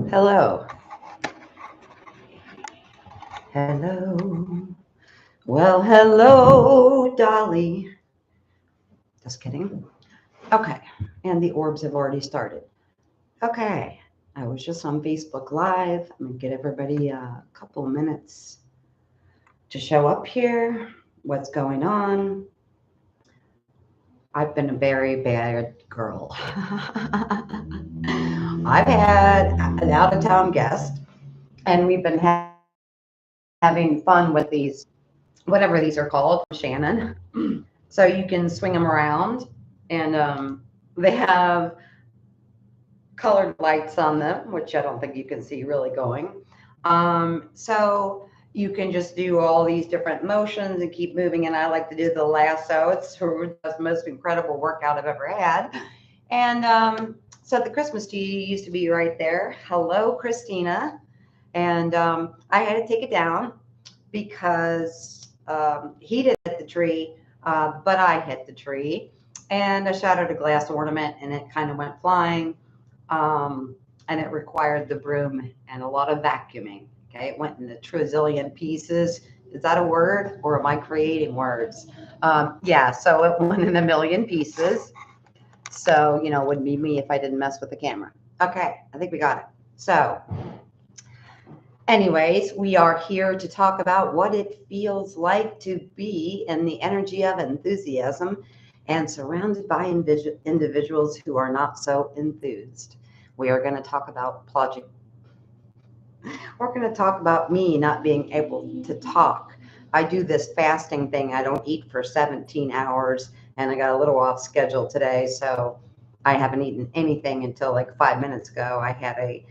Hello. Hello. Well, hello, Dolly. Just kidding. Okay. And the orbs have already started. Okay. I was just on Facebook Live. I'm going to get everybody a couple of minutes to show up here. What's going on? I've been a very bad girl. I've had an out of town guest, and we've been having fun with these, whatever these are called, Shannon. So you can swing them around, and they have colored lights on them, which I don't think you can see really going. So you can just do all these different motions and keep moving. And I like to do the lasso. It's the most incredible workout I've ever had. And so the Christmas tree used to be right there. Hello, Christina. And I had to take it down because he didn't hit the tree, but I hit the tree. And I shattered a glass ornament and it kind of went flying. And it required the broom and a lot of vacuuming. Okay, it went into trillion pieces. Is that a word, or am I creating words? Yeah, so it went in a million pieces. So, it wouldn't be me if I didn't mess with the camera. Okay, I think we got it. So, anyways, we are here to talk about what it feels like to be in the energy of enthusiasm and surrounded by individuals who are not so enthused. We are going to talk about project. We're going to talk about me not being able to talk. I do this fasting thing. I don't eat for 17 hours, and I got a little off schedule today, so I haven't eaten anything until like 5 minutes ago. I had a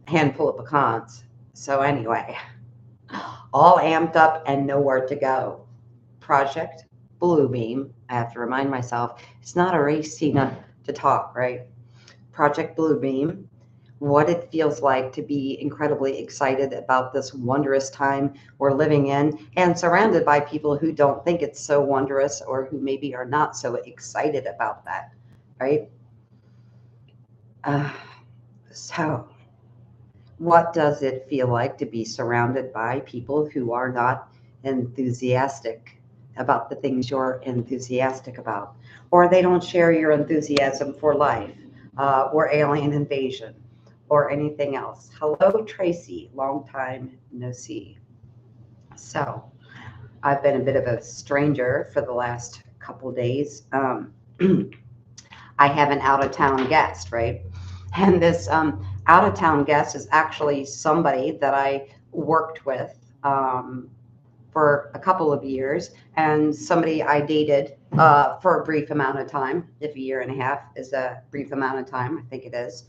handful of pecans. So anyway, all amped up and nowhere to go. Project Bluebeam. I have to remind myself, it's not a race, Tina, to talk, right? Project Bluebeam, what it feels like to be incredibly excited about this wondrous time we're living in and surrounded by people who don't think it's so wondrous or who maybe are not so excited about that, right? Uh, so, what does it feel like to be surrounded by people who are not enthusiastic about the things you're enthusiastic about, or they don't share your enthusiasm for life, or alien invasion, or anything else? Hello, Tracy. Long time no see. So, I've been a bit of a stranger for the last couple of days. I have an out of town guest, right? And this out of town guest is actually somebody that I worked with for a couple of years and somebody I dated for a brief amount of time. If a year and a half is a brief amount of time, I think it is.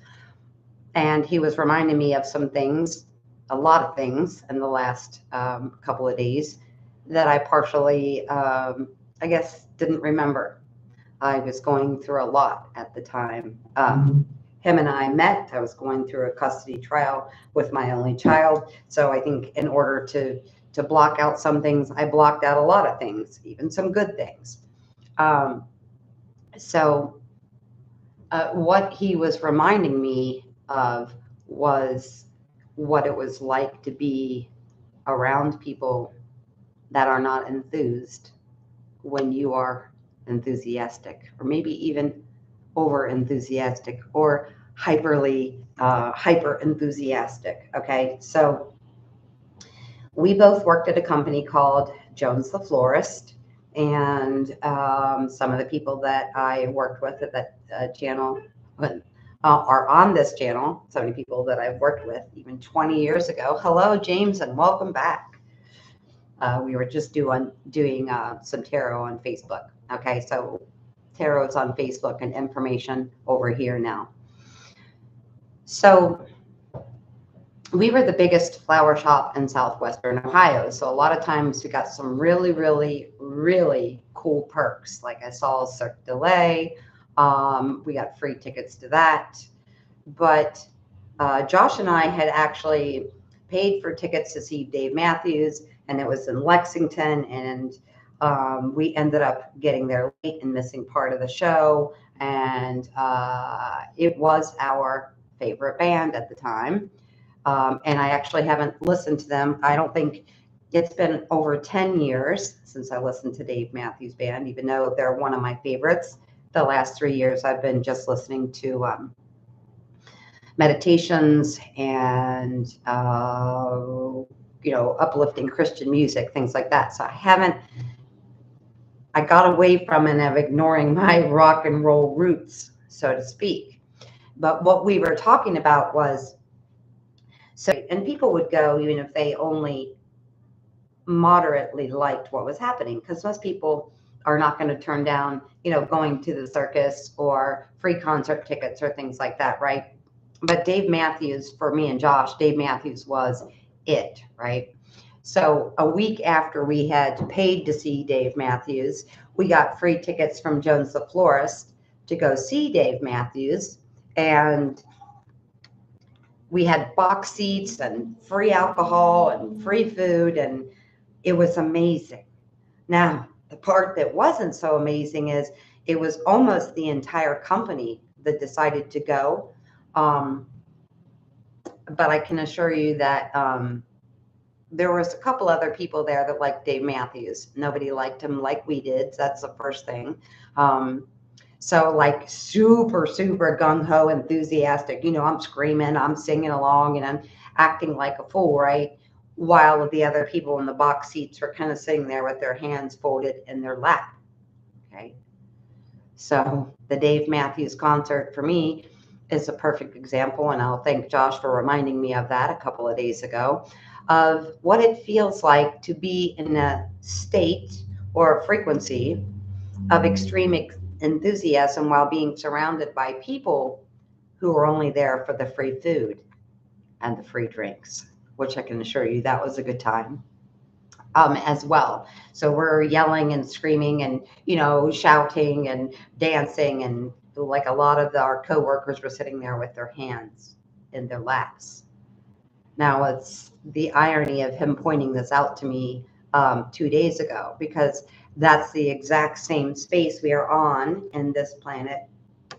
And he was reminding me of some things, a lot of things in the last couple of days that I partially, I guess, didn't remember. I was going through a lot at the time. Him and I met. I was going through a custody trial with my only child. So I think in order to block out some things, I blocked out a lot of things, even some good things. Um, so what he was reminding me of was what it was like to be around people that are not enthused when you are enthusiastic, or maybe even over enthusiastic or hyper enthusiastic. Okay, so we both worked at a company called Jones the Florist, and some of the people that I worked with at that channel are on this channel. So many people that I've worked with even 20 years ago. Hello, James, and welcome back. We were just doing some tarot on Facebook. Okay, so tarot's on Facebook and information over here now. So we were the biggest flower shop in southwestern Ohio. So a lot of times we got some really, really, really cool perks. Like I saw Cirque du Soleil. We got free tickets to that. But Josh and I had actually paid for tickets to see Dave Matthews, and it was in Lexington, and we ended up getting there late and missing part of the show. And it was our favorite band at the time. And I actually haven't listened to them. I don't think it's been over 10 years since I listened to Dave Matthews Band, even though they're one of my favorites. The last 3 years, I've been just listening to meditations and, uplifting Christian music, things like that. So I got away from and of ignoring my rock and roll roots, so to speak. But what we were talking about was, and people would go even if they only moderately liked what was happening, because most people are not going to turn down, going to the circus or free concert tickets or things like that, right? But Dave Matthews, for me and Josh, Dave Matthews was it, right? So a week after we had paid to see Dave Matthews, we got free tickets from Jones the Florist to go see Dave Matthews. And we had box seats and free alcohol and free food, and it was amazing. Now, the part that wasn't so amazing is it was almost the entire company that decided to go. But I can assure you that there was a couple other people there that liked Dave Matthews. Nobody liked him like we did. So that's the first thing. So like super, super gung-ho enthusiastic, I'm screaming, I'm singing along, and I'm acting like a fool, right? While the other people in the box seats were kind of sitting there with their hands folded in their lap. Okay. So the Dave Matthews concert for me is a perfect example, and I'll thank Josh for reminding me of that a couple of days ago, of what it feels like to be in a state or a frequency of extreme enthusiasm while being surrounded by people who are only there for the free food and the free drinks, which I can assure you that was a good time as well. So we're yelling and screaming and, shouting and dancing, and like a lot of our coworkers were sitting there with their hands in their laps. Now, it's the irony of him pointing this out to me 2 days ago, because that's the exact same space we are on in this planet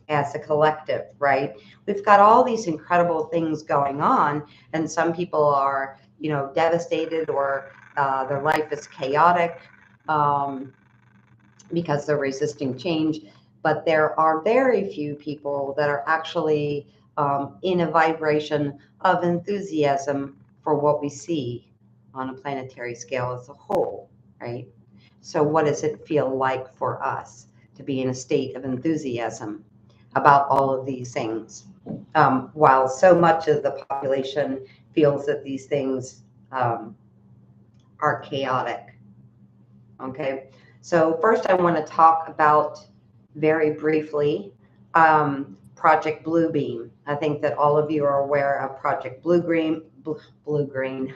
as a collective, right? We've got all these incredible things going on, and some people are, devastated, or their life is chaotic because they're resisting change. But there are very few people that are actually in a vibration of enthusiasm for what we see on a planetary scale as a whole, right? So what does it feel like for us to be in a state of enthusiasm about all of these things? While so much of the population feels that these things are chaotic. Okay, so first I want to talk about very briefly Project Bluebeam. I think that all of you are aware of Project Blue-Green. Blue-green.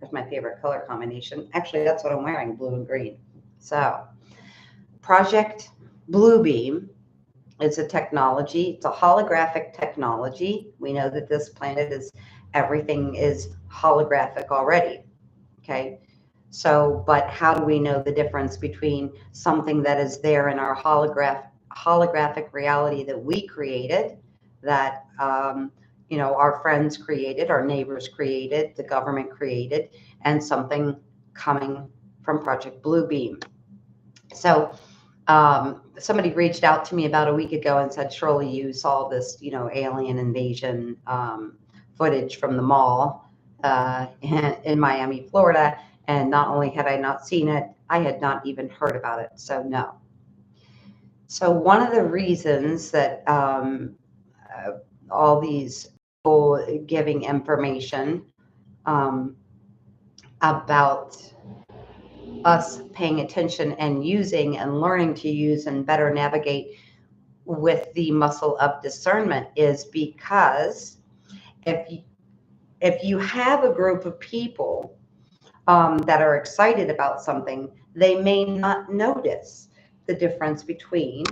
That's my favorite color combination. Actually, that's what I'm wearing, blue and green. So Project Bluebeam is a technology. It's a holographic technology. We know that this planet everything is holographic already. Okay. So, but how do we know the difference between something that is there in our holographic reality that we created, that our friends created, our neighbors created, the government created, and something coming from Project Bluebeam? So somebody reached out to me about a week ago and said, "Shirley, you saw this, alien invasion footage from the mall in Miami, Florida." And not only had I not seen it, I had not even heard about it. So no. So one of the reasons that all these people giving information about us paying attention and using and learning to use and better navigate with the muscle of discernment is because if you have a group of people that are excited about something, they may not notice the difference between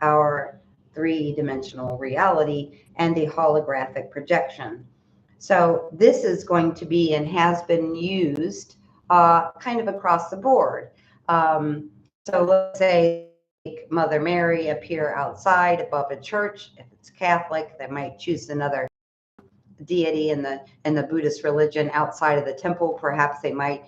our three-dimensional reality and the holographic projection. So this is going to be and has been used kind of across the board. So let's say Mother Mary appear outside above a church. If it's Catholic, they might choose another deity in the Buddhist religion outside of the temple. Perhaps they might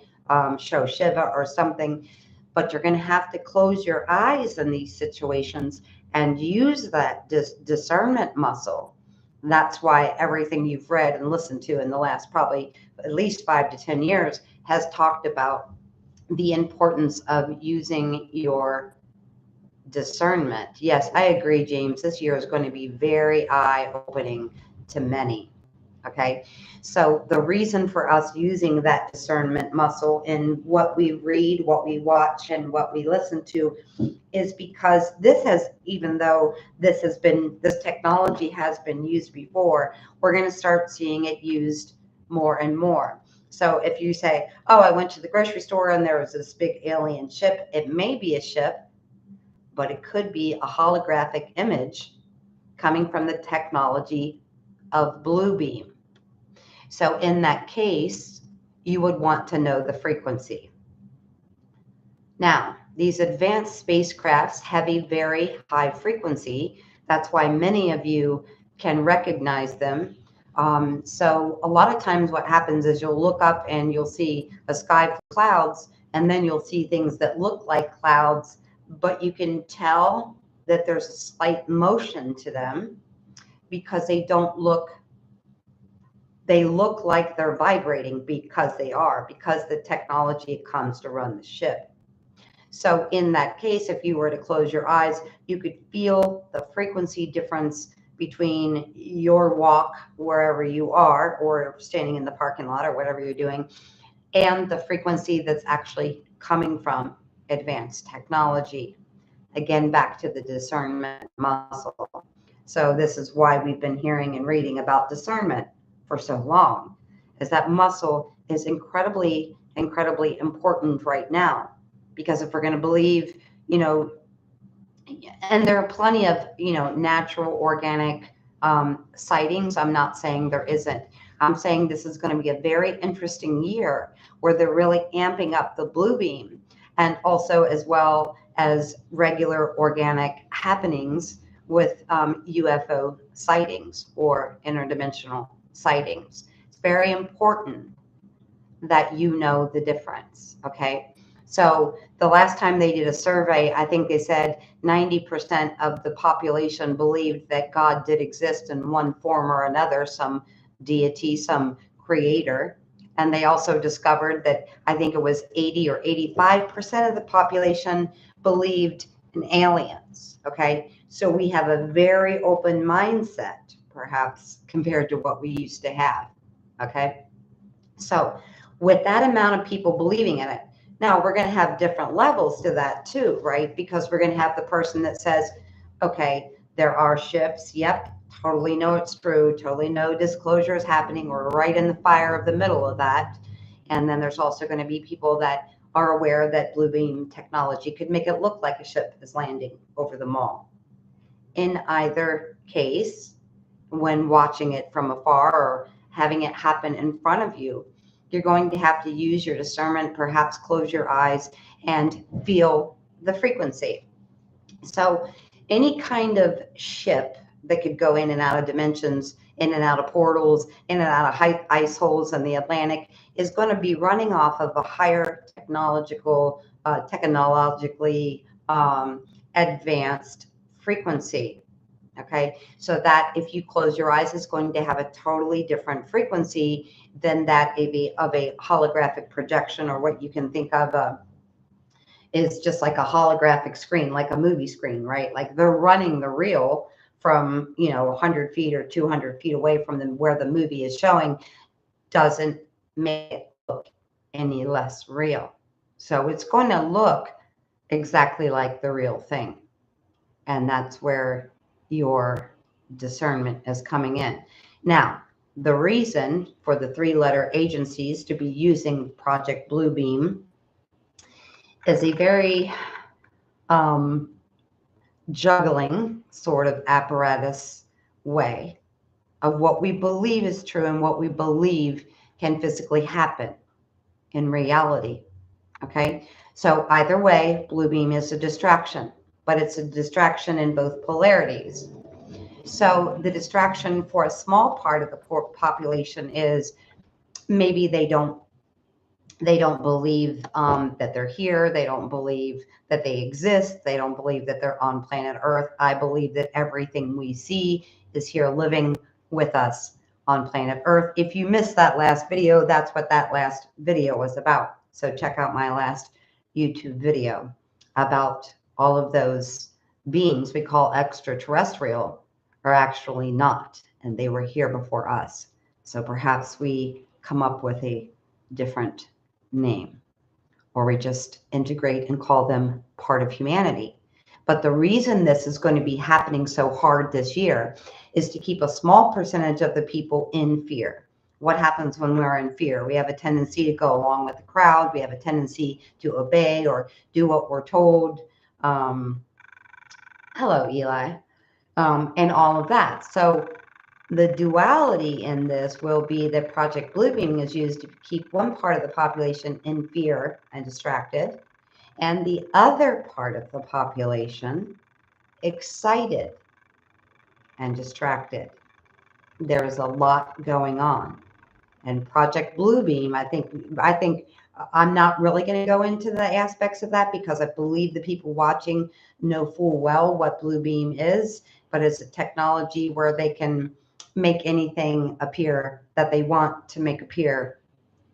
show Shiva or something, but you're going to have to close your eyes in these situations and use that discernment muscle. That's why everything you've read and listened to in the last probably at least 5 to 10 years has talked about the importance of using your discernment. Yes, I agree, James. This year is going to be very eye-opening to many. Okay, so the reason for us using that discernment muscle in what we read, what we watch, and what we listen to is because this has, even though this technology has been used before, we're going to start seeing it used more and more. So if you say, oh, I went to the grocery store and there was this big alien ship, it may be a ship, but it could be a holographic image coming from the technology of Bluebeam. So in that case, you would want to know the frequency. Now, these advanced spacecrafts have a very high frequency. That's why many of you can recognize them. So a lot of times what happens is you'll look up and you'll see a sky full of clouds, and then you'll see things that look like clouds, but you can tell that there's a slight motion to them because they look like they're vibrating because the technology comes to run the ship. So in that case, if you were to close your eyes, you could feel the frequency difference between your walk wherever you are, or standing in the parking lot or whatever you're doing, and the frequency that's actually coming from advanced technology. Again, back to the discernment muscle. So this is why we've been hearing and reading about discernment for so long, is that muscle is incredibly, incredibly important right now. Because if we're going to believe, and there are plenty of, natural organic sightings. I'm not saying there isn't. I'm saying this is going to be a very interesting year where they're really amping up the Bluebeam, and also as well as regular organic happenings with UFO sightings or interdimensional sightings. It's very important that you know the difference, okay? So the last time they did a survey, I think they said 90% of the population believed that God did exist in one form or another, some deity, some creator. And they also discovered that I think it was 80 or 85% of the population believed in aliens, okay? So we have a very open mindset, perhaps, compared to what we used to have, okay? So with that amount of people believing in it, now we're going to have different levels to that too, right? Because we're going to have the person that says, okay, there are ships. Yep, totally know it's true. Totally know disclosure is happening. We're right in the fire of the middle of that. And then there's also going to be people that are aware that Bluebeam technology could make it look like a ship is landing over the mall. In either case, when watching it from afar or having it happen in front of you, you're going to have to use your discernment, perhaps close your eyes and feel the frequency. So any kind of ship that could go in and out of dimensions, in and out of portals, in and out of ice holes in the Atlantic is going to be running off of a higher technologically advanced frequency. Okay, so that if you close your eyes is going to have a totally different frequency than that of a holographic projection, or what you can think of is just like a holographic screen, like a movie screen, right? Like they're running the reel from 100 feet or 200 feet away from them where the movie is showing, doesn't make it look any less real. So it's going to look exactly like the real thing, and that's where your discernment is coming in. Now, the reason for the 3-letter agencies to be using Project Bluebeam is a very juggling sort of apparatus way of what we believe is true and what we believe can physically happen in reality. Okay, so either way, Bluebeam is a distraction, but it's a distraction in both polarities. So the distraction for a small part of the population is maybe they don't believe that they're here. They don't believe that they exist. They don't believe that they're on planet Earth. I believe that everything we see is here living with us on planet Earth. If you missed that last video, that's what that last video was about. So check out my last YouTube video about all of those beings we call extraterrestrial are actually not, and they were here before us. So perhaps we come up with a different name, or we just integrate and call them part of humanity. But the reason this is going to be happening so hard this year is to keep a small percentage of the people in fear. What happens when we're in fear? We have a tendency to go along with the crowd. We have a tendency to obey or do what we're told. Hello, Eli. And all of that. So the duality in this will be that Project Bluebeam is used to keep one part of the population in fear and distracted, and the other part of the population excited and distracted. There is a lot going on. And Project Bluebeam, I think I'm not really going to go into the aspects of that because I believe the people watching know full well what Bluebeam is, but it's a technology where they can make anything appear that they want to make appear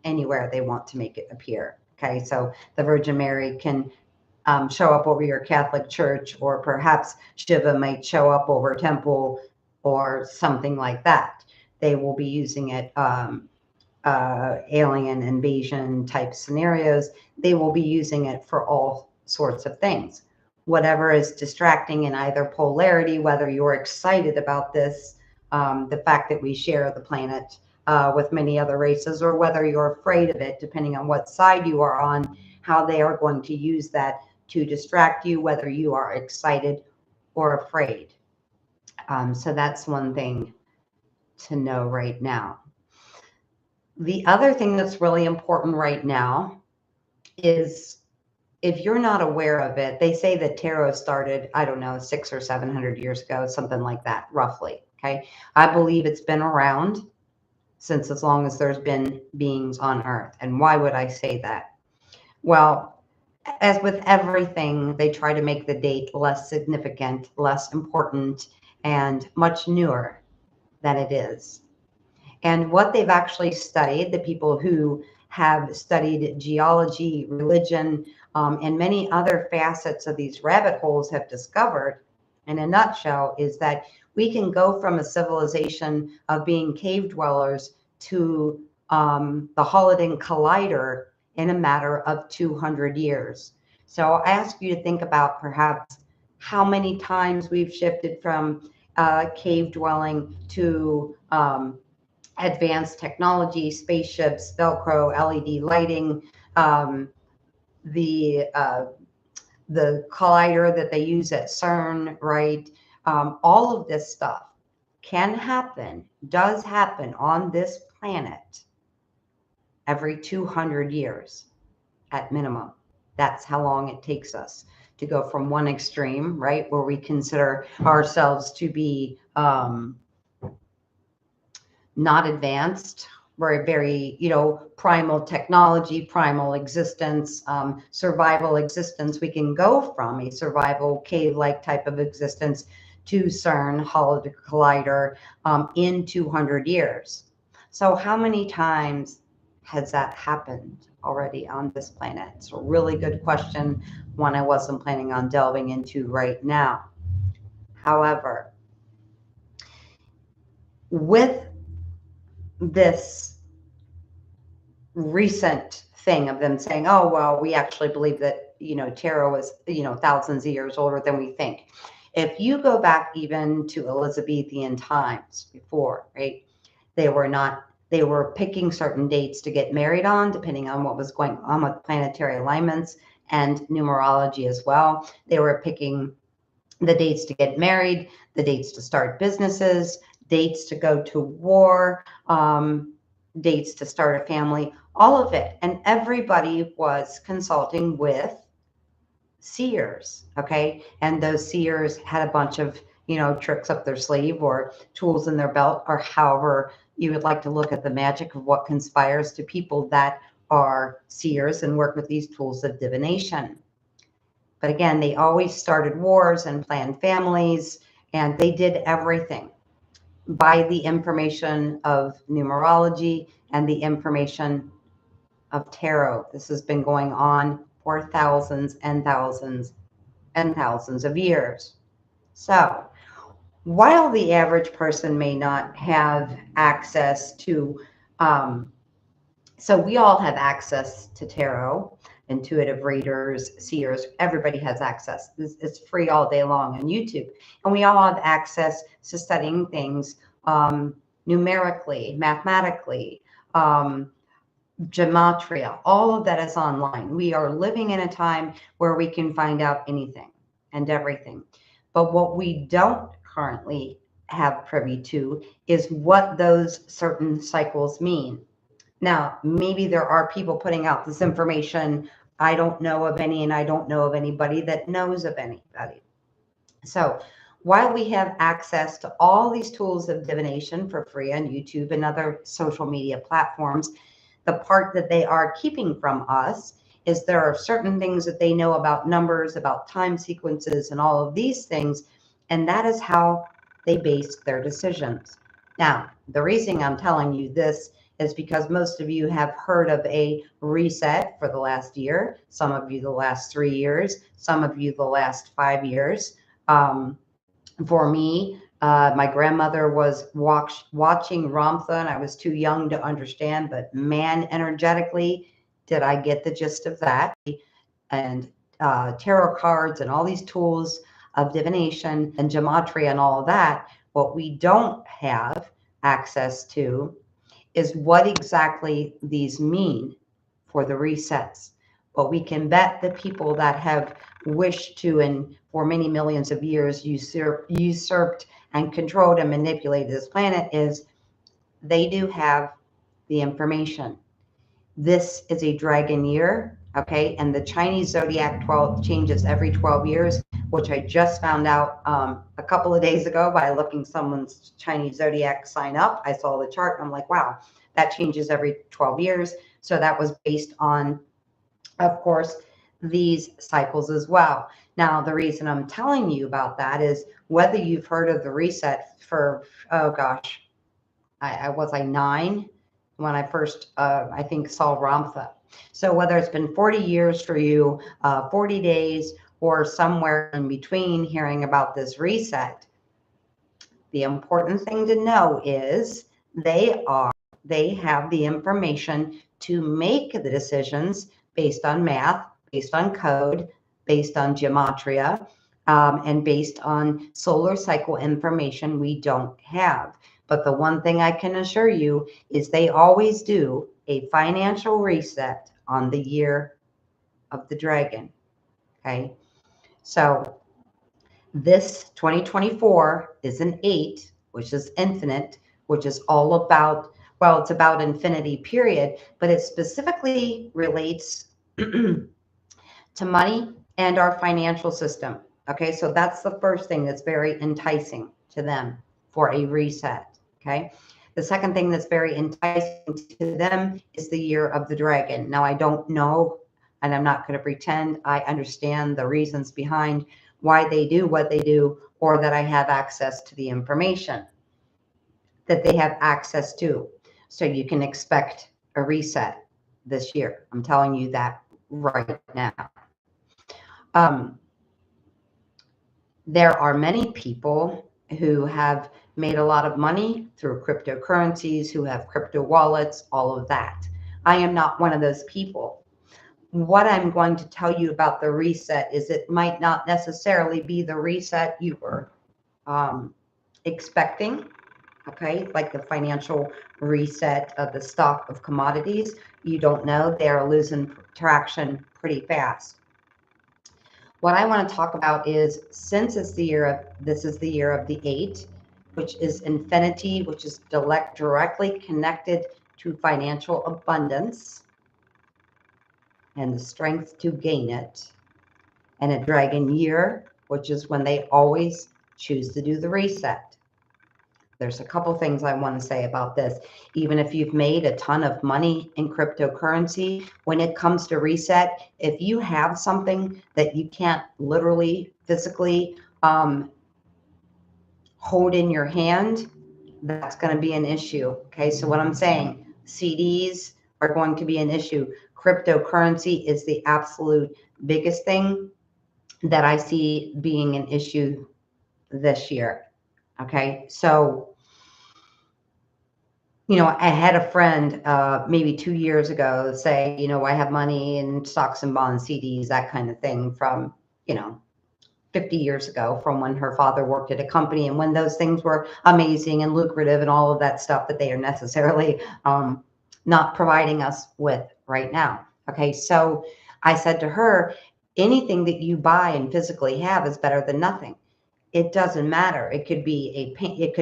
anywhere they want to make it appear. Okay, so the Virgin Mary can show up over your Catholic church, or perhaps Shiva might show up over a temple or something like that. They will be using it alien invasion type scenarios. They will be using it for all sorts of things. Whatever is distracting in either polarity, whether you're excited about this, the fact that we share the planet with many other races, or whether you're afraid of it, depending on what side you are on, how they are going to use that to distract you, whether you are excited or afraid. So that's one thing to know right now. The other thing that's really important right now is, if you're not aware of it, they say that tarot started, I don't know, 600 or 700 years ago, something like that, roughly. Okay. I believe it's been around since as long as there's been beings on Earth. And why would I say that? Well, as with everything, they try to make the date less significant, less important, and much newer than it is. And what they've actually studied, the people who have studied geology, religion, and many other facets of these rabbit holes have discovered, in a nutshell, is that we can go from a civilization of being cave dwellers to the Holodeck Collider in a matter of 200 years. So I ask you to think about perhaps how many times we've shifted from cave dwelling to advanced technology, spaceships, Velcro, LED lighting, the collider that they use at CERN, right? All of this stuff can happen, does happen on this planet every 200 years at minimum. That's how long it takes us to go from one extreme, right, where we consider ourselves to be not advanced. We're very, primal technology, primal existence, survival existence. We can go from a survival cave-like type of existence to CERN, Holodeck Collider, in 200 years. So how many times has that happened already on this planet? It's a really good question, one I wasn't planning on delving into right now. However, with this recent thing of them saying, oh, well, we actually believe that, tarot is, thousands of years older than we think. If you go back even to Elizabethan times before, right, they were picking certain dates to get married on, depending on what was going on with planetary alignments and numerology as well. They were picking the dates to get married, the dates to start businesses, dates to go to war, dates to start a family, all of it. And everybody was consulting with seers, okay? And those seers had a bunch of tricks up their sleeve or tools in their belt, or however you would like to look at the magic of what conspires to people that are seers and work with these tools of divination. But again, they always started wars and planned families, and they did everything by the information of numerology and the information of tarot. This has been going on for thousands and thousands and thousands of years. So, while the average person may not have access to, so we all have access to tarot, intuitive readers, seers, everybody has access. It's free all day long on YouTube. And we all have access to studying things numerically, mathematically, gematria, all of that is online. We are living in a time where we can find out anything and everything. But what we don't currently have privy to is what those certain cycles mean. Now, maybe there are people putting out this information. I don't know of any, and I don't know of anybody that knows of anybody. So while we have access to all these tools of divination for free on YouTube and other social media platforms, the part that they are keeping from us is there are certain things that they know about numbers, about time sequences, and all of these things. And that is how they base their decisions. Now, the reason I'm telling you this is because most of you have heard of a reset for the last year, some of you the last 3 years, some of you the last 5 years. For me, my grandmother was watching Ramtha, and I was too young to understand, but man, energetically, did I get the gist of that. And tarot cards and all these tools of divination and gematria and all of that. What we don't have access to is what exactly these mean for the resets. But we can bet the people that have wished to, and for many millions of years, usurped and controlled and manipulated this planet, is they do have the information. This is a dragon year, okay? And the Chinese zodiac 12 changes every 12 years, which I just found out a couple of days ago by looking someone's Chinese zodiac sign up. I saw the chart and I'm like, wow, that changes every 12 years. So that was based on, of course, these cycles as well. Now, the reason I'm telling you about that is whether you've heard of the reset for, oh gosh, I was 9 when I first, I think, saw Ramtha. So whether it's been 40 years for you, 40 days, or somewhere in between hearing about this reset, the important thing to know is they have the information to make the decisions based on math, based on code, based on gematria, and based on solar cycle information we don't have. But the one thing I can assure you is they always do a financial reset on the year of the dragon. Okay. So this 2024 is an 8, which is infinite, which is all about, well, it's about infinity, period, but it specifically relates to money and our financial system. Okay, so that's the first thing that's very enticing to them for a reset. Okay, the second thing that's very enticing to them is the year of the dragon. Now, I don't know, and I'm not going to pretend I understand the reasons behind why they do what they do, or that I have access to the information that they have access to. So you can expect a reset this year. I'm telling you that right now. There are many people who have made a lot of money through cryptocurrencies, who have crypto wallets, all of that. I am not one of those people. What I'm going to tell you about the reset is it might not necessarily be the reset you were expecting, okay? Like the financial reset of the stock of commodities. You don't know, they're losing traction pretty fast. What I want to talk about is, since it's the year of, this is the year of the 8, which is infinity, which is directly connected to financial abundance and the strength to gain it, and a dragon year, which is when they always choose to do the reset. There's a couple things I want to say about this. Even if you've made a ton of money in cryptocurrency, when it comes to reset, if you have something that you can't literally, physically hold in your hand, that's going to be an issue. Okay, so what I'm saying, CDs are going to be an issue. Cryptocurrency is the absolute biggest thing that I see being an issue this year. Okay, so I had a friend maybe 2 years ago say, I have money in stocks and bonds, CDs, that kind of thing from, 50 years ago, from when her father worked at a company, and when those things were amazing and lucrative and all of that stuff that they are necessarily not providing us with right now. Okay, so I said to her, anything that you buy and physically have is better than nothing. It doesn't matter. It could be a painting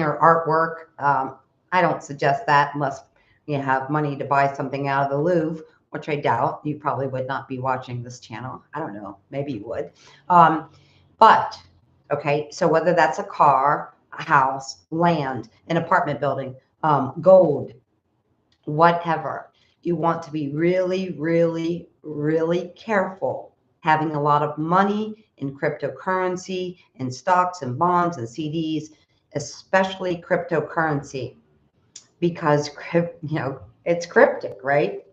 or artwork. I don't suggest that unless you have money to buy something out of the Louvre, which I doubt. You probably would not be watching this channel. I don't know. Maybe you would. But, okay, so whether that's a car, a house, land, an apartment building, gold, whatever, you want to be really, really, really careful having a lot of money in cryptocurrency, in stocks and bonds and CDs, especially cryptocurrency, because it's cryptic, right?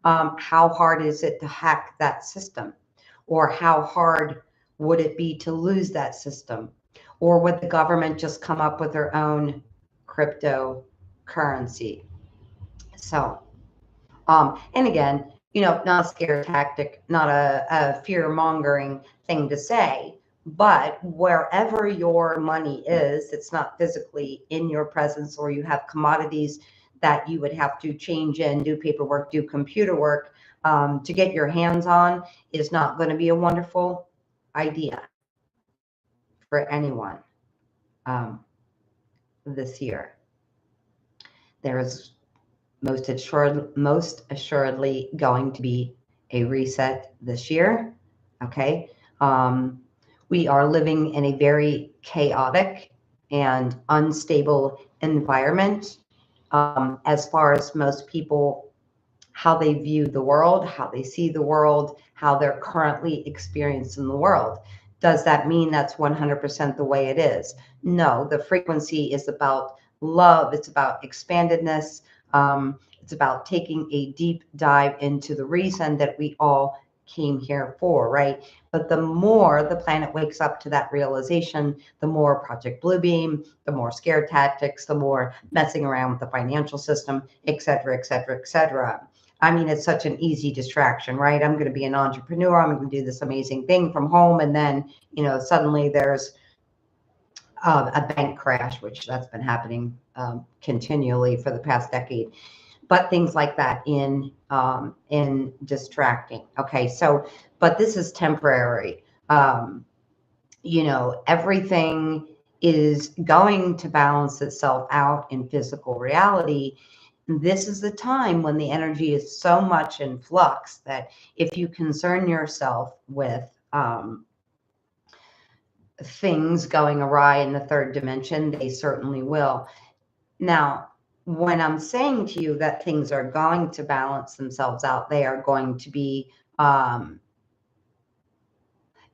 How hard is it to hack that system? Or how hard would it be to lose that system? Or would the government just come up with their own cryptocurrency? So, and again, not a scare tactic, not a fear mongering thing to say, but wherever your money is, it's not physically in your presence, or you have commodities that you would have to change in, do paperwork, do computer work to get your hands on, is not going to be a wonderful idea for anyone this year. There is most assuredly going to be a reset this year. Okay. We are living in a very chaotic and unstable environment as far as most people, how they view the world, how they see the world, how they're currently experiencing the world. Does that mean that's 100% the way it is? No, the frequency is about love. It's about expandedness. It's about taking a deep dive into the reason that we all came here for, right? But the more the planet wakes up to that realization, the more Project Bluebeam, the more scare tactics, the more messing around with the financial system, et cetera, et cetera, et cetera. I mean, it's such an easy distraction, right? I'm going to be an entrepreneur. I'm going to do this amazing thing from home. And then, suddenly there's a bank crash, which that's been happening continually for the past decade. But things like that in distracting. Okay, so, but this is temporary. Everything is going to balance itself out in physical reality. This is the time when the energy is so much in flux that if you concern yourself with things going awry in the third dimension, they certainly will. Now, when I'm saying to you that things are going to balance themselves out, they are going to be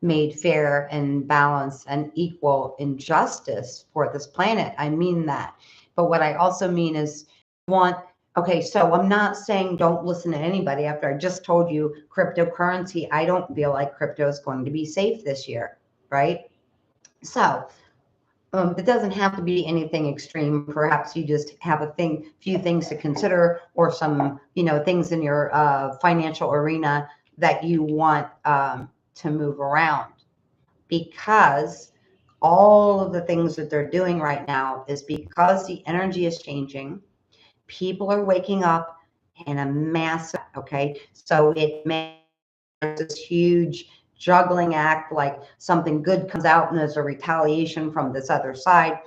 made fair and balanced and equal in justice for this planet. I mean that. But what I also mean is okay, so I'm not saying don't listen to anybody after I just told you cryptocurrency. I don't feel like crypto is going to be safe this year, right? So it doesn't have to be anything extreme. Perhaps you just have few things to consider, or some, things in your financial arena that you want to move around, because all of the things that they're doing right now is because the energy is changing. People are waking up in a massive, okay? So it makes this huge juggling act, like something good comes out and there's a retaliation from this other side.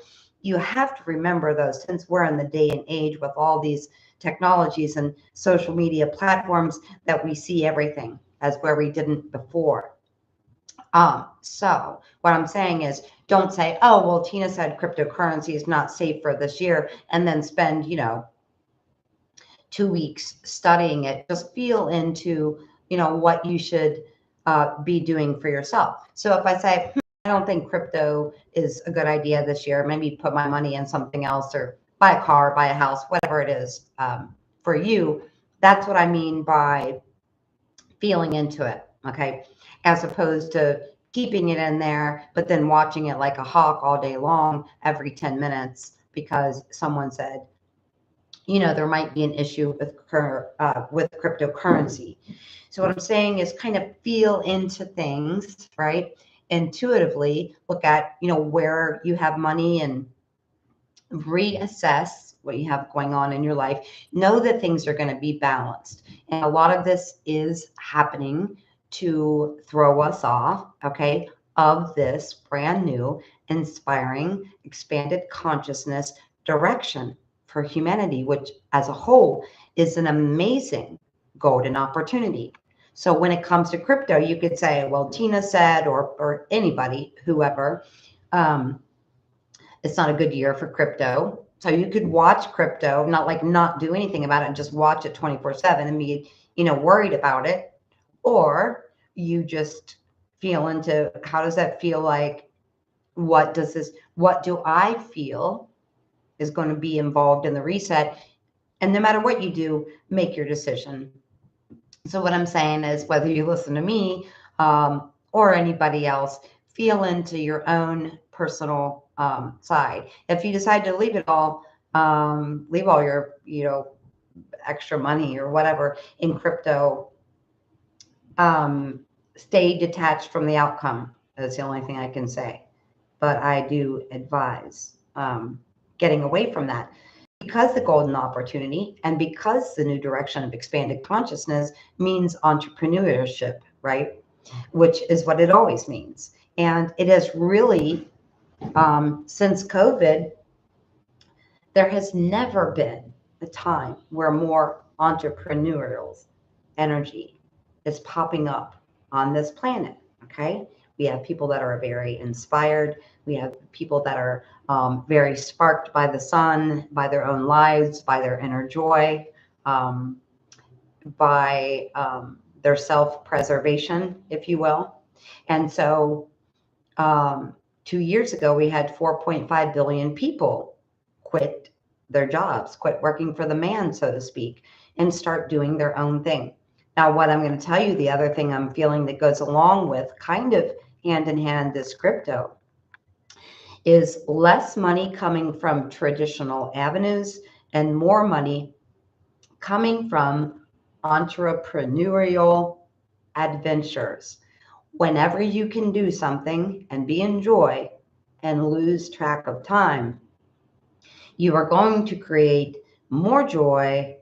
You have to remember, though, since we're in the day and age with all these technologies and social media platforms, that we see everything as where we didn't before. So what I'm saying is don't say, oh, well, Tina said cryptocurrency is not safe for this year, and then spend, 2 weeks studying it. Just feel into, what you should be doing for yourself. So if I say, I don't think crypto is a good idea this year, maybe put my money in something else or buy a car, buy a house, whatever it is for you. That's what I mean by feeling into it. Okay. As opposed to keeping it in there, but then watching it like a hawk all day long every 10 minutes because someone said, there might be an issue with cryptocurrency. So what I'm saying is kind of feel into things, right? Intuitively look at, where you have money and reassess what you have going on in your life. Know that things are going to be balanced. And a lot of this is happening to throw us off, okay, of this brand new, inspiring, expanded consciousness direction for humanity, which as a whole is an amazing golden opportunity. So when it comes to crypto, you could say, well, Tina said, or anybody, whoever, it's not a good year for crypto. So you could watch crypto, not do anything about it and just watch it 24/7 and be, worried about it. Or you just feel into how does that feel like? What do I feel is going to be involved in the reset? And no matter what you do, make your decision. So what I'm saying is whether you listen to me or anybody else, feel into your own personal side. If you decide to leave it all, leave all your, extra money or whatever in crypto, stay detached from the outcome. That's the only thing I can say. But I do advise getting away from that because the golden opportunity and because the new direction of expanded consciousness means entrepreneurship, right? Which is what it always means. And it has really, since COVID, there has never been a time where more entrepreneurial energy is popping up on this planet. Okay. We have people that are very inspired. We have people that are very sparked by the sun, by their own lives, by their inner joy, by their self-preservation, if you will. And so 2 years ago, we had 4.5 billion people quit their jobs, quit working for the man, so to speak, and start doing their own thing. Now, what I'm going to tell you, the other thing I'm feeling that goes along with kind of hand in hand this crypto is less money coming from traditional avenues and more money coming from entrepreneurial adventures. Whenever you can do something and be in joy and lose track of time, you are going to create more joy,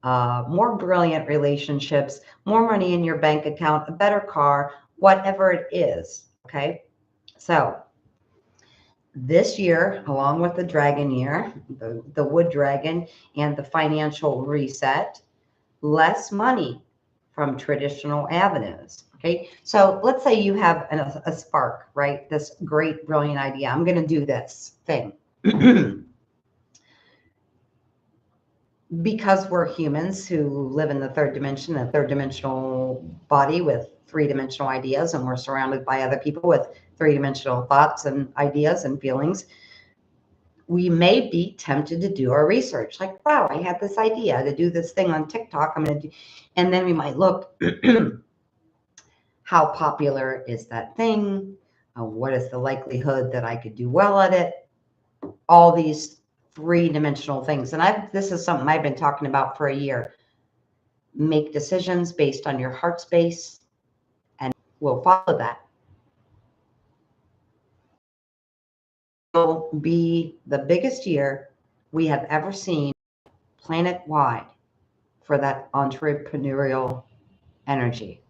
more brilliant relationships, more money in your bank account, a better car, whatever it is. Okay. So this year, along with the dragon year, the wood dragon and the financial reset, less money from traditional avenues. Okay. So let's say you have a spark, right? This great, brilliant idea. I'm going to do this thing. Because we're humans who live in the third dimension, a third dimensional body with three-dimensional ideas, and we're surrounded by other people with three-dimensional thoughts and ideas and feelings, we may be tempted to do our research. Like, wow, I had this idea to do this thing on TikTok. I'm going to do, and then we might look, how popular is that thing? What is the likelihood that I could do well at it? All these three-dimensional things. And this is something I've been talking about for a year. Make decisions based on your heart space, and we'll follow that. It will be the biggest year we have ever seen planet-wide for that entrepreneurial energy.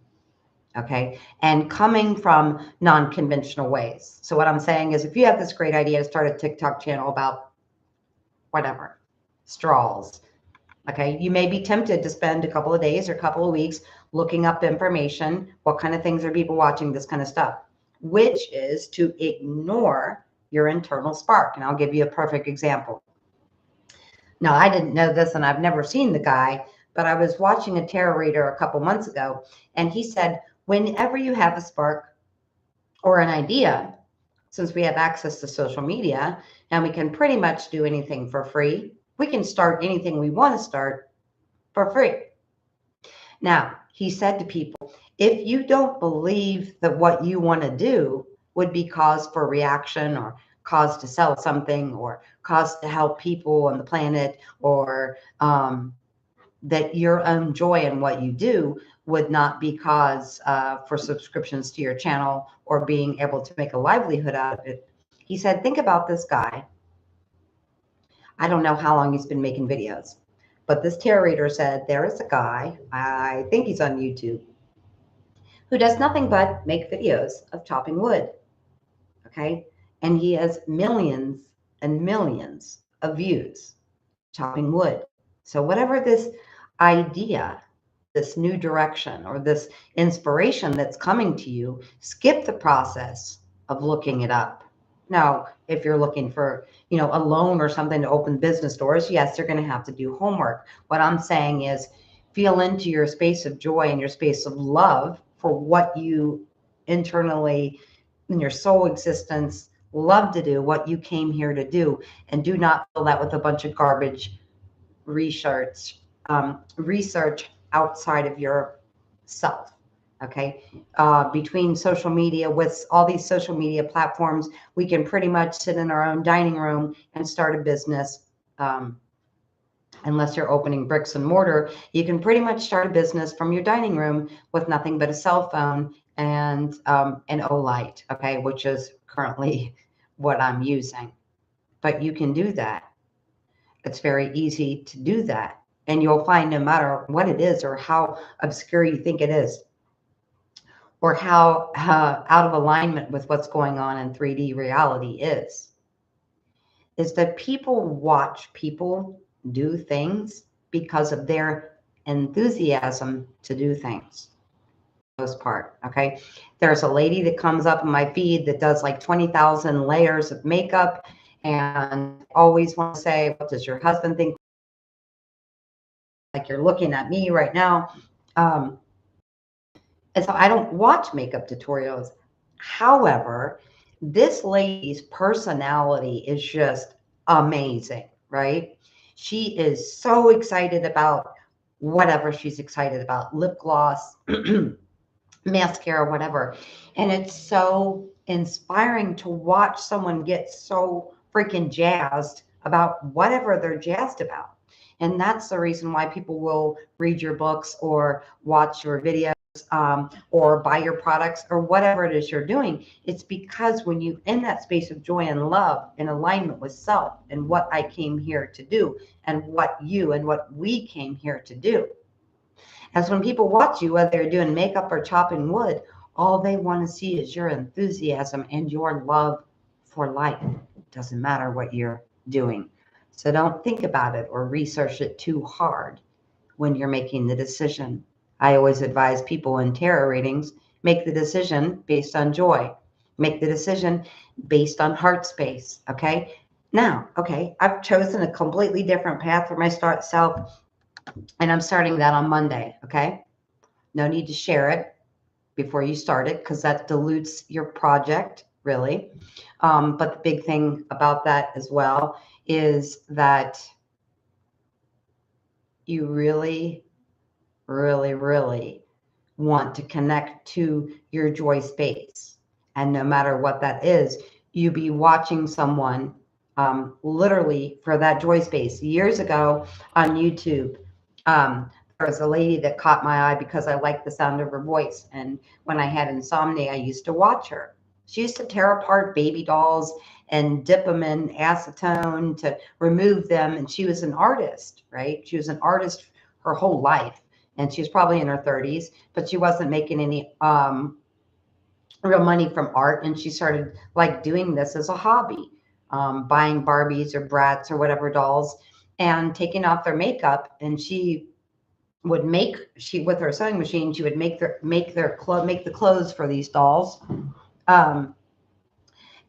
Okay. And coming from non-conventional ways. So what I'm saying is if you have this great idea to start a TikTok channel about whatever, straws, okay, you may be tempted to spend a couple of days or a couple of weeks looking up information. What kind of things are people watching? This kind of stuff. which is to ignore your internal spark. And I'll give you a perfect example. Now, I didn't know this and I've never seen the guy, but I was watching a tarot reader a couple months ago, and he said, whenever you have a spark or an idea, since we have access to social media and we can pretty much do anything for free, we can start anything we want to start for free. Now, he said to people, if you don't believe that what you want to do would be cause for reaction or cause to sell something or cause to help people on the planet, or that your own joy in what you do would not be cause for subscriptions to your channel or being able to make a livelihood out of it. He said, think about this guy. I don't know how long he's been making videos, but this tarot reader said there is a guy, I think he's on YouTube, who does nothing but make videos of chopping wood. Okay. And he has millions and millions of views chopping wood. So whatever this idea, this new direction, or this inspiration that's coming to you, skip the process of looking it up. Now, if you're looking for, a loan or something to open business doors, yes, you're going to have to do homework. What I'm saying is feel into your space of joy and your space of love for what you internally in your soul existence love to do, what you came here to do, and do not fill that with a bunch of garbage research outside of yourself. Okay. Between social media, with all these social media platforms, we can pretty much sit in our own dining room and start a business. Unless you're opening bricks and mortar, you can pretty much start a business from your dining room with nothing but a cell phone and an Olight, okay, which is currently what I'm using. But you can do that. It's very easy to do that. And you'll find no matter what it is or how obscure you think it is, or how out of alignment with what's going on in 3D reality is that people watch people do things because of their enthusiasm to do things. Most part, okay? There's a lady that comes up in my feed that does like 20,000 layers of makeup, and always want to say, what does your husband think? Like you're looking at me right now. And so I don't watch makeup tutorials. However, this lady's personality is just amazing, right? She is so excited about whatever she's excited about, lip gloss, mascara, whatever. And it's so inspiring to watch someone get so freaking jazzed about whatever they're jazzed about. And that's the reason why people will read your books or watch your videos, or buy your products or whatever it is you're doing. It's because when you in that space of joy and love in alignment with self and what I came here to do and what we came here to do. As when people watch you, whether you're doing makeup or chopping wood, all they want to see is your enthusiasm and your love for life. It doesn't matter what you're doing. So don't think about it or research it too hard when you're making the decision. I always advise people in tarot readings, make the decision based on joy. Make the decision based on heart space, okay? Now, okay, I've chosen a completely different path for my self, and I'm starting that on Monday, okay? No need to share it before you start it because that dilutes your project, really. But the big thing about that as well is that you really, really want to connect to your joy space. And no matter what that is, you be watching someone literally for that joy space. Years ago on YouTube, there was a lady that caught my eye because I liked the sound of her voice. And when I had insomnia, I used to watch her. She used to tear apart baby dolls and dip them in acetone to remove them. And she was an artist, right? She was an artist her whole life. And she was probably in her 30s, but she wasn't making any real money from art. And she started like doing this as a hobby, buying Barbies or Bratz or whatever dolls and taking off their makeup. And she would with her sewing machine, she would make the clothes for these dolls. um,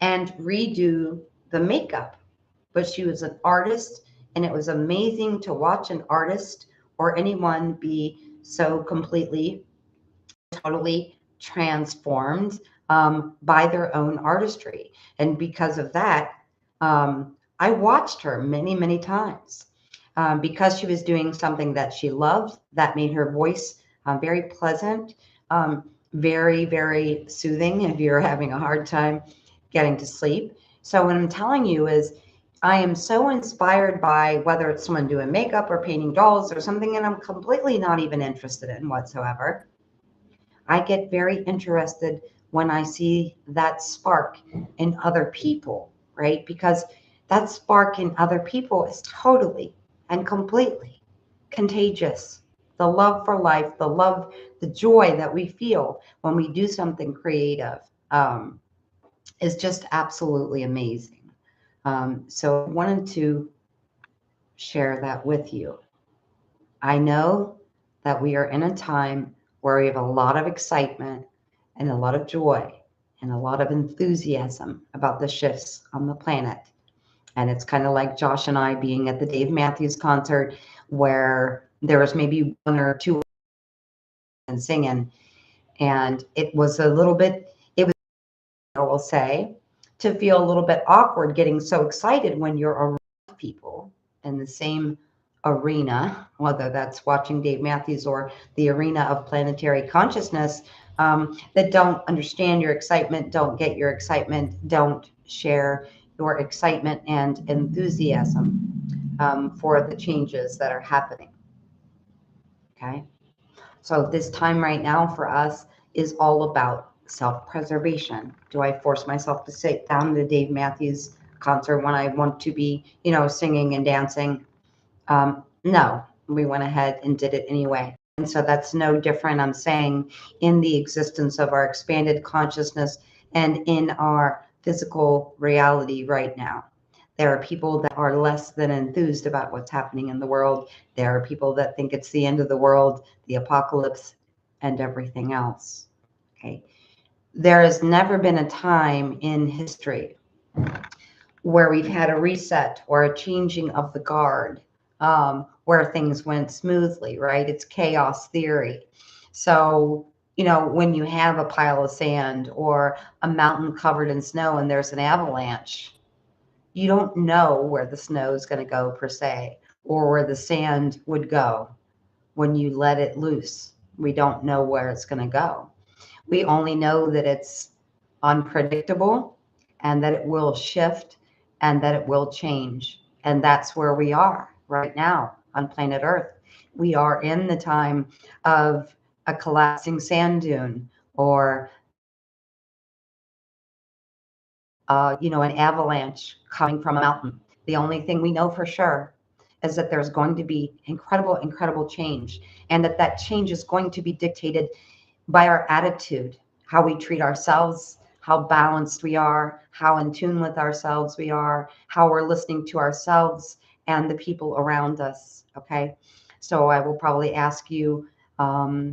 and redo the makeup. But she was an artist, and it was amazing to watch an artist or anyone be so completely, totally transformed by their own artistry. And because of that, I watched her many, many times because she was doing something that she loved, that made her voice very pleasant, very, very soothing if you're having a hard time getting to sleep. So, what I'm telling you is, I am so inspired by whether it's someone doing makeup or painting dolls or something that I'm completely not even interested in whatsoever. I get very interested when I see that spark in other people, right? Because that spark in other people is totally and completely contagious. The love for life, the love, the joy that we feel when we do something creative is just absolutely amazing. So I wanted to share that with you. I know that we are in a time where we have a lot of excitement and a lot of joy and a lot of enthusiasm about the shifts on the planet. And it's kind of like Josh and I being at the Dave Matthews concert where there was maybe one or two and singing. And it was a little bit, it was, I will say, to feel a little bit awkward getting so excited when you're around people in the same arena, whether that's watching Dave Matthews or the arena of planetary consciousness, that don't understand your excitement, don't get your excitement, don't share your excitement and enthusiasm for the changes that are happening. Okay. So this time right now for us is all about self-preservation. Do I force myself to sit down to Dave Matthews concert when I want to be, singing and dancing? No, we went ahead and did it anyway. And so that's no different, I'm saying, in the existence of our expanded consciousness and in our physical reality right now. There are people that are less than enthused about what's happening in the world. There are people that think it's the end of the world, the apocalypse, and everything else. Okay. There has never been a time in history where we've had a reset or a changing of the guard, where things went smoothly, right? It's chaos theory. So, when you have a pile of sand or a mountain covered in snow and there's an avalanche, you don't know where the snow is going to go per se, or where the sand would go when you let it loose. We don't know where it's going to go. We only know that it's unpredictable and that it will shift and that it will change. And that's where we are right now on planet Earth. We are in the time of a collapsing sand dune or an avalanche coming from a mountain. The only thing we know for sure is that there's going to be incredible, incredible change, and that change is going to be dictated by our attitude, how we treat ourselves, how balanced we are, how in tune with ourselves we are, how we're listening to ourselves and the people around us. Okay. So I will probably ask you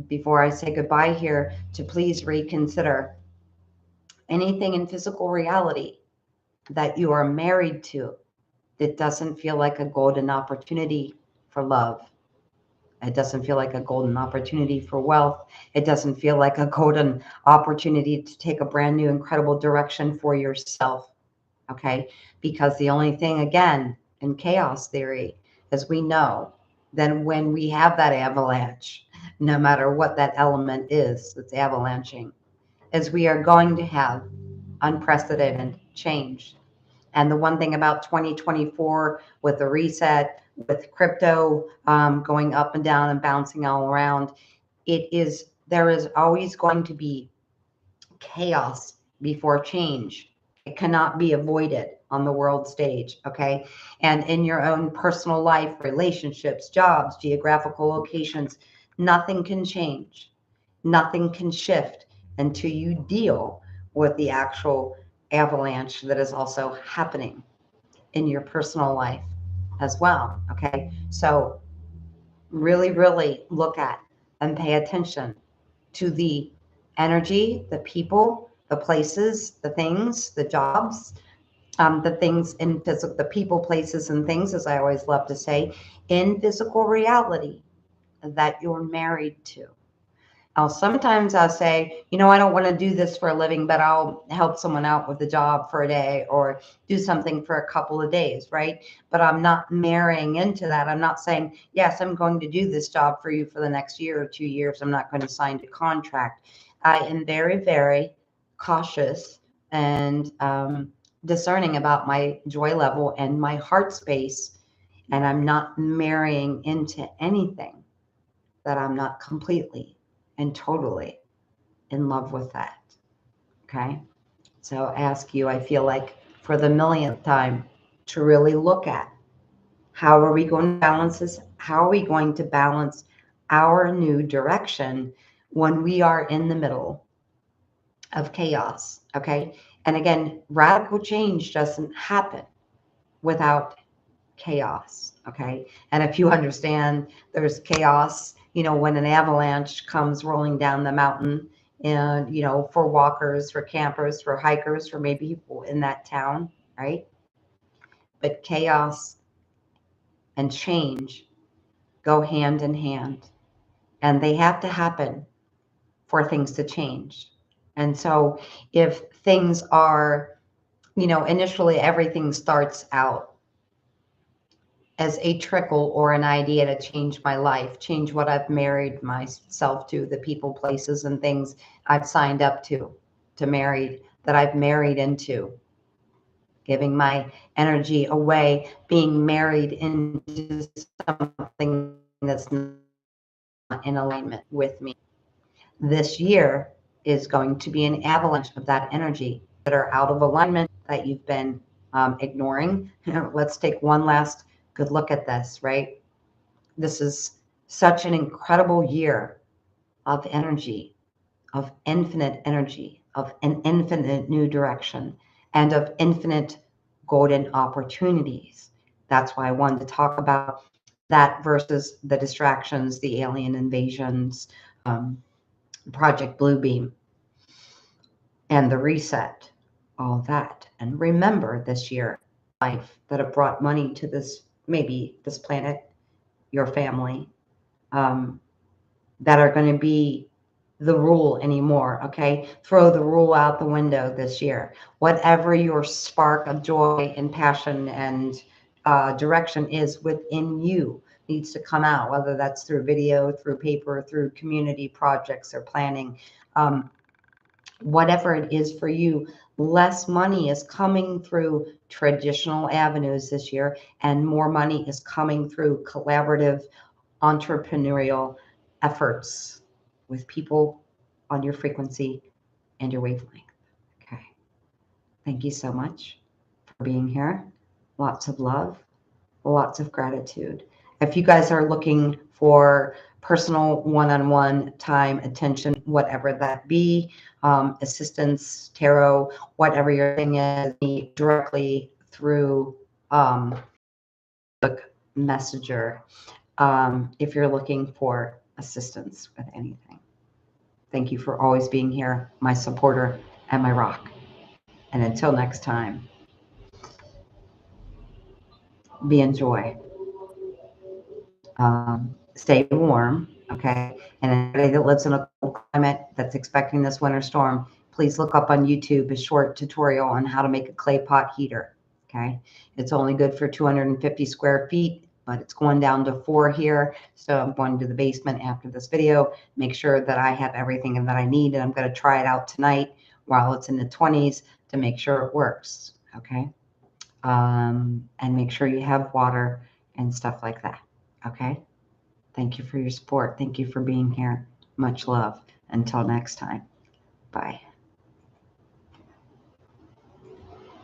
before I say goodbye here to please reconsider anything in physical reality that you are married to that doesn't feel like a golden opportunity for love. It doesn't feel like a golden opportunity for wealth. It doesn't feel like a golden opportunity to take a brand new, incredible direction for yourself. Okay. Because the only thing, again, in chaos theory, as we know, then when we have that avalanche, no matter what that element is that's avalanching, is we are going to have unprecedented change. And the one thing about 2024 with the reset, with crypto going up and down and bouncing all around, there is always going to be chaos before change. It cannot be avoided on the world stage, okay? And in your own personal life, relationships, jobs, geographical locations, nothing can change. Nothing can shift until you deal with the actual avalanche that is also happening in your personal life as well. Okay. So, really, really look at and pay attention to the energy, the people, the places, the things, the jobs, the things in physical, the people, places, and things, as I always love to say, in physical reality that you're married to. Now, sometimes I'll say, I don't want to do this for a living, but I'll help someone out with a job for a day or do something for a couple of days, right? But I'm not marrying into that. I'm not saying, yes, I'm going to do this job for you for the next year or 2 years. I'm not going to sign a contract. I am very, very cautious and discerning about my joy level and my heart space. And I'm not marrying into anything that I'm not completely and totally in love with that. Okay. So I ask you, I feel like for the millionth time, to really look at how are we going to balance this? How are we going to balance our new direction when we are in the middle of chaos? Okay. And again, radical change doesn't happen without chaos. Okay. And if you understand there's chaos, when an avalanche comes rolling down the mountain, and, for walkers, for campers, for hikers, for maybe people in that town, right? But chaos and change go hand in hand, and they have to happen for things to change. And so if things are, initially everything starts out as a trickle or an idea to change my life, change what I've married myself to, the people, places, and things I've signed up to marry, that I've married into, giving my energy away, being married into something that's not in alignment with me. This year is going to be an avalanche of that energy that are out of alignment that you've been ignoring. Let's take one last good look at this, right? This is such an incredible year of energy, of infinite energy, of an infinite new direction, and of infinite golden opportunities. That's why I wanted to talk about that versus the distractions, the alien invasions, Project Bluebeam, and the reset, all that. And remember this year, life that have brought money to this planet, your family, that are going to be the rule anymore. Okay. Throw the rule out the window this year. Whatever your spark of joy and passion and direction is within you needs to come out, whether that's through video, through paper, through community projects or planning. Whatever it is for you, less money is coming through traditional avenues this year, and more money is coming through collaborative entrepreneurial efforts with people on your frequency and your wavelength. Okay. Thank you so much for being here. Lots of love, lots of gratitude. If you guys are looking for personal one-on-one time, attention, whatever that be, assistance, tarot, whatever your thing is, meet directly through Messenger, if you're looking for assistance with anything. Thank you for always being here, my supporter and my rock. And until next time, be in joy. Stay warm, okay? And anybody that lives in a cold climate that's expecting this winter storm, please look up on YouTube a short tutorial on how to make a clay pot heater, okay? It's only good for 250 square feet, but it's going down to 4 here. So I'm going to the basement after this video, make sure that I have everything that I need, and I'm going to try it out tonight while it's in the 20s to make sure it works, okay? And make sure you have water and stuff like that, okay? Thank you for your support. Thank you for being here. Much love. Until next time. Bye.